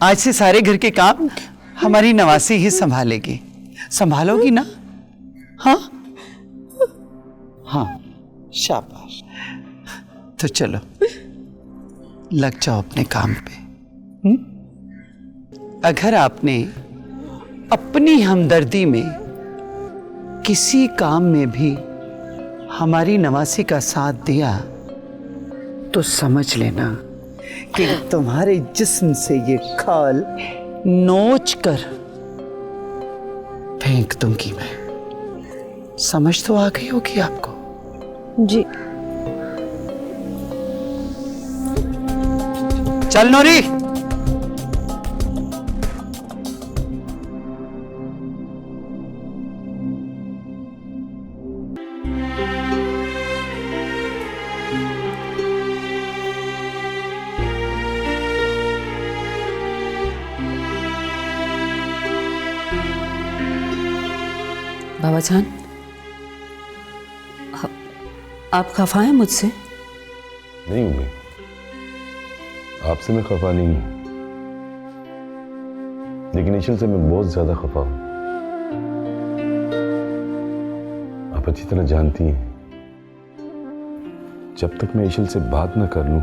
आज से सारे घर के काम हमारी नवासी ही संभालेगी। संभालोगी ना? हाँ हाँ, शाबाश। तो चलो लग जाओ अपने काम पे। अगर आपने अपनी हमदर्दी में किसी काम में भी हमारी नवासी का साथ दिया तो समझ लेना कि तुम्हारे जिस्म से ये खाल नोच कर फेंक दूंगी मैं। समझ तो आ गई होगी आपको? जी। चल नूरी। बाबा जान, आप खफा हैं मुझसे? नहीं हूं मैं, आपसे मैं खफा नहीं हूं, लेकिन इशल से मैं बहुत ज्यादा खफा हूं। आप अच्छी तरह जानती हैं, जब तक मैं इशल से बात ना कर लूं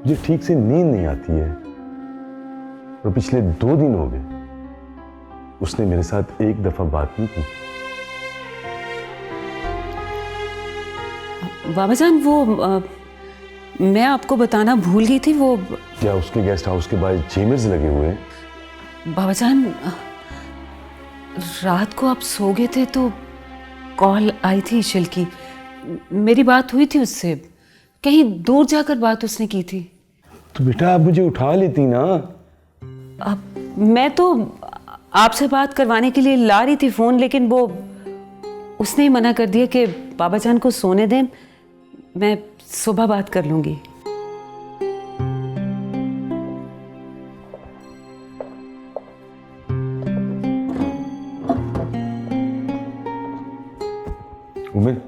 मुझे ठीक से नींद नहीं आती है। और पिछले 2 दिन हो गए उसने मेरे साथ एक दफा बात नहीं की। बाबा जान, वो मैं आपको बताना भूल गई थी। वो क्या उसके गेस्ट हाउस के बाहर चेमर्स लगे हुए हैं? बाबा जान, रात को आप सो गए थे तो कॉल आई थी इशल की। मेरी बात हुई थी उससे, कहीं दूर जाकर बात उसने की थी। तो बेटा आप मुझे उठा लेती ना। अब मैं तो आपसे बात करवाने के लिए ला रही थी फोन, लेकिन वो उसने ही मना कर दिया कि बाबा जान को सोने दें, मैं सुबह बात कर लूंगी। उम्मीद,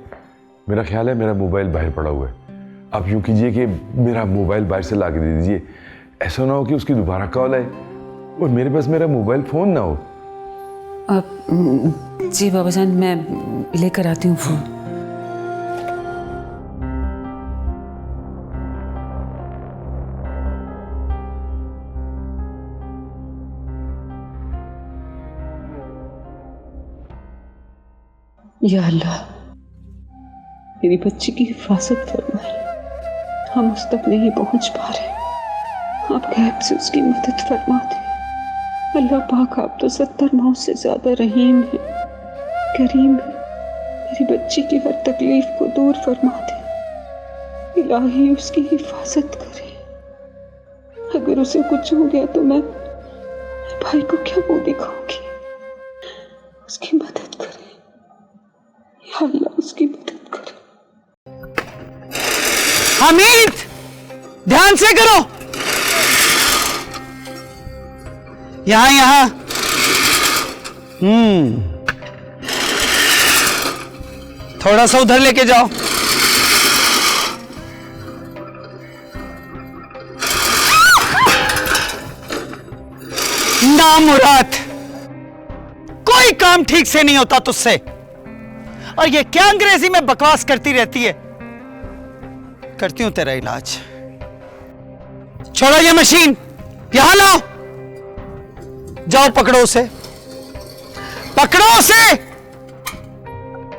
मेरा ख्याल है मेरा मोबाइल बाहर पड़ा हुआ है। आप यूं कीजिए कि मेरा मोबाइल बाहर से ला के दे दीजिए। ऐसा ना हो कि उसकी दोबारा कॉल आए और मेरे पास मेरा मोबाइल फोन ना हो। जी बाबा जान, मैं लेकर आती हूँ फोन। या अल्लाह, मेरी बच्ची की हिफाजत फरमाए। हम उस तक नहीं पहुंच पा रहे, आप गैब से उसकी मदद फरमा दें। अल्लाह पाक, आप तो 70 माओं से ज्यादा रहीम है, करीम है। मेरी बच्ची की हर तकलीफ को दूर फरमा दे। इलाही उसकी हिफाजत करे। अगर उसे कुछ हो गया तो मैं भाई को क्या मुंह दिखाऊंगी? उसकी मदद करे या अल्लाह, उसकी मदद करे। हमीद, ध्यान से करो। यहां यहां। थोड़ा सा उधर लेके जाओ। नामुराद, कोई काम ठीक से नहीं होता तुझसे। और ये क्या अंग्रेजी में बकवास करती रहती है? करती हूं तेरा इलाज। छोड़ो ये मशीन, यहां लाओ। जाओ पकड़ो उसे, पकड़ो उसे।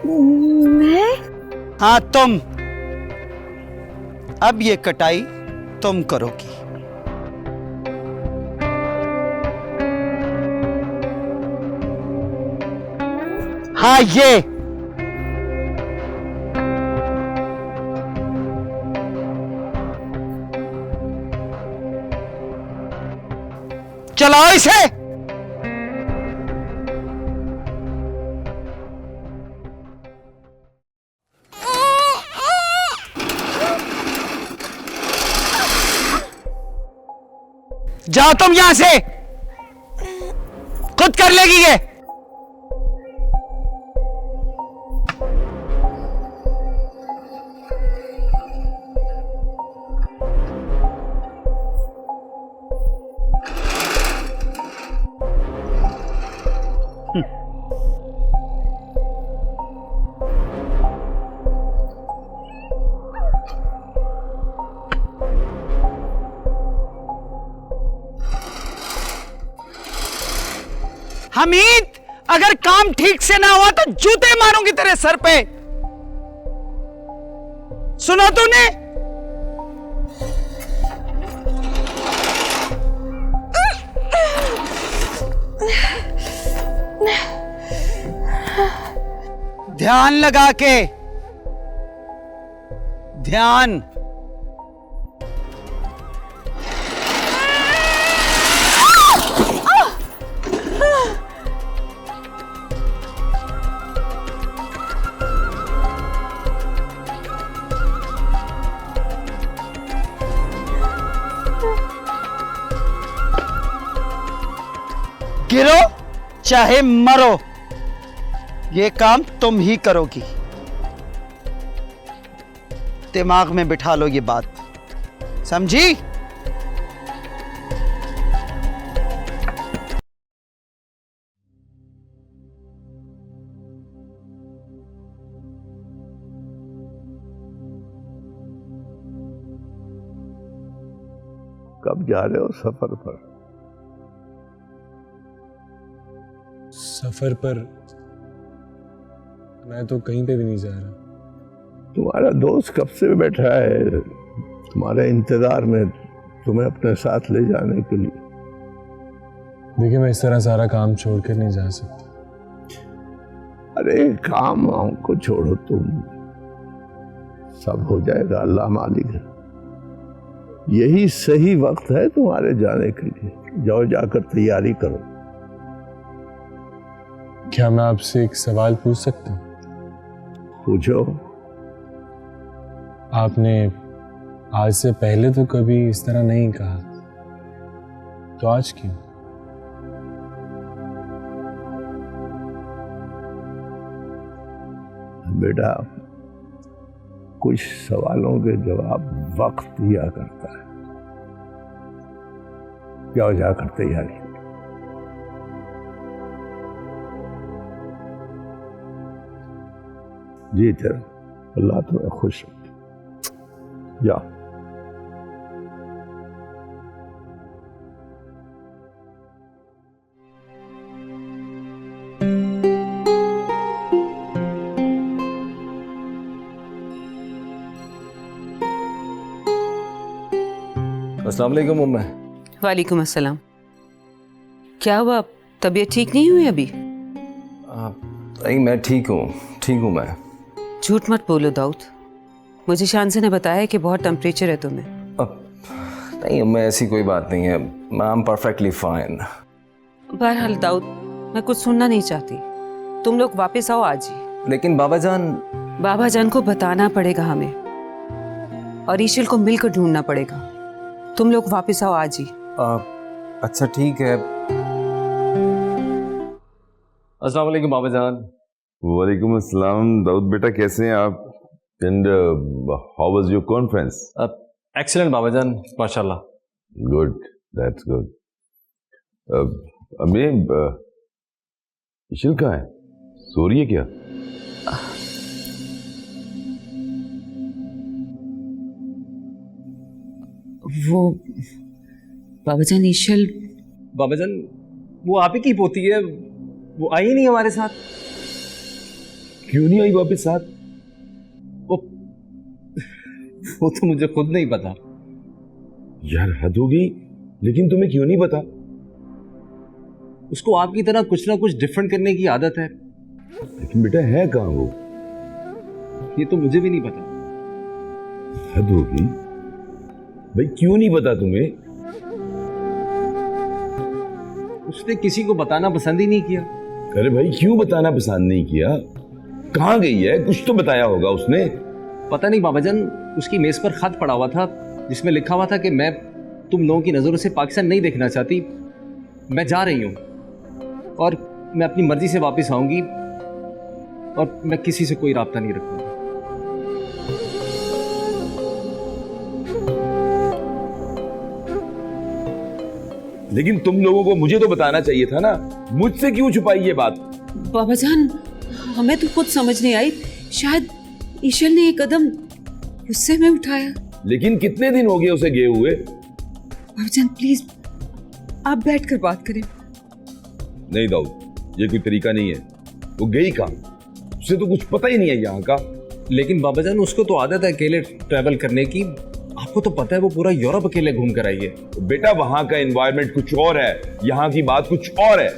मैं? हाँ तुम। अब ये कटाई तुम करोगी। हाँ ये। चलाओ इसे। जाओ तुम यहां से, खुद कर लेगी ये। हमीद, अगर काम ठीक से ना हुआ तो जूते मारूंगी तेरे सर पे। सुना तूने? ध्यान लगा के, ध्यान। गिरो चाहे मरो, ये काम तुम ही करोगी। दिमाग में बिठा लो ये बात, समझी? कब जा रहे हो सफर पर? सफर पर मैं तो कहीं पे भी नहीं जा रहा। तुम्हारा दोस्त कब से बैठा है तुम्हारे इंतजार में, तुम्हें अपने साथ ले जाने के लिए। देखिए, मैं इस तरह सारा काम छोड़ कर नहीं जा सकता। अरे काम को छोड़ो, तुम सब हो जाएगा, अल्लाह मालिक है। यही सही वक्त है तुम्हारे जाने के लिए। जाओ, जाकर तैयारी करो। क्या मैं आपसे एक सवाल पूछ सकता हूँ? पूछो। आपने आज से पहले तो कभी इस तरह नहीं कहा, तो आज क्यों? बेटा, कुछ सवालों के जवाब वक्त दिया करता है। जाओ, जाकर तैयारी। जी तेरा अल्लाह तुम्हें खुश रखे। जाओ। अस्सलाम वालेकुम उम्मा। वालेकुम अस्सलाम। क्या हुआ, तबीयत ठीक नहीं हुई अभी? नहीं, मैं ठीक हूँ मैं। झूठ मत बोलो दाऊद, मुझे शानसे ने बताया कि बहुत टेम्परेचर है तुम्हें। नहीं उम्मा, ऐसी कोई बात नहीं है। I am perfectly fine. बहरहाल दाऊद, मैं कुछ सुनना नहीं चाहती। तुम लोग वापस आओ आज ही। लेकिन बाबा जान को बताना पड़ेगा हमें, और ईशल को मिलकर ढूंढना पड़ेगा। तुम लोग वापस आओ आज ही। अच्छा ठीक है। अस्सलाम वालेकुम बाबा जान। वालेकुम अस्सलाम। दाऊद बेटा, कैसे हैं आप? And how was your conference? Excellent बाबा जान, माशाल्लाह। Good, that's good. अम्मी, इशिल कहाँ है? सो रही है क्या? वो बाबाजान, ईशल बाबा जान, वो आप ही की पोती है, वो आई नहीं हमारे साथ। क्यों नहीं आई वापस साथ? वो तो मुझे खुद नहीं पता। यार हद हो गई, लेकिन तुम्हें क्यों नहीं पता? उसको आपकी तरह कुछ ना कुछ डिफरेंट करने की आदत है। लेकिन बेटा है कहाँ वो? ये तो मुझे भी नहीं पता। हद हो गई भाई, क्यों नहीं पता तुम्हें? उसने किसी को बताना पसंद ही नहीं किया। अरे भाई, क्यों बताना पसंद नहीं किया? कहाँ गई है? कुछ तो बताया होगा उसने। पता नहीं बाबाजान, उसकी मेज पर खत पड़ा हुआ था जिसमें लिखा हुआ था कि मैं तुम लोगों की नज़रों से पाकिस्तान नहीं देखना चाहती, मैं जा रही हूँ और मैं अपनी मर्जी से वापस आऊंगी और मैं किसी से कोई राब्ता नहीं रखूंगा। लेकिन तुम लोगों को मुझे तो बताना चाहिए था ना, मुझसे क्यों छुपाई ये बात? बाबाजान, हमें तो खुद समझ नहीं आई, शायद ईशल ने ये कदम गुस्से में उठाया। लेकिन कितने दिन हो गए उसे गए हुए? बाबाजान प्लीज, आप बैठकर बात करें। नहीं दाऊद, ये कोई तरीका नहीं है। वो गई कहाँ? उसे तो कुछ पता ही नहीं है यहाँ का। लेकिन बाबा जान उसको तो आदत है अकेले ट्रैवल करने की। आपको तो पता है वो पूरा यूरोप अकेले घूम कर आई है। तो बेटा वहां का एनवायरनमेंट कुछ और है, यहाँ की बात कुछ और है।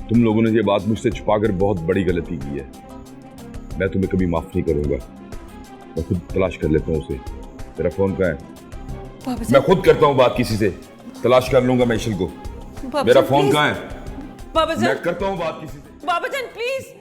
तुम लोगों ने ये बात मुझसे छुपाकर बहुत बड़ी गलती की है। मैं तुम्हें कभी माफ नहीं करूंगा। मैं खुद तलाश कर लेता हूँ उसे। तेरा फोन कहाँ है? मैं खुद करता हूँ बात किसी से, तलाश कर लूंगा मैं इशल को। मेरा फोन कहाँ है? बाबा मैं करता हूँ बात किसी से। बाबा जान प्लीज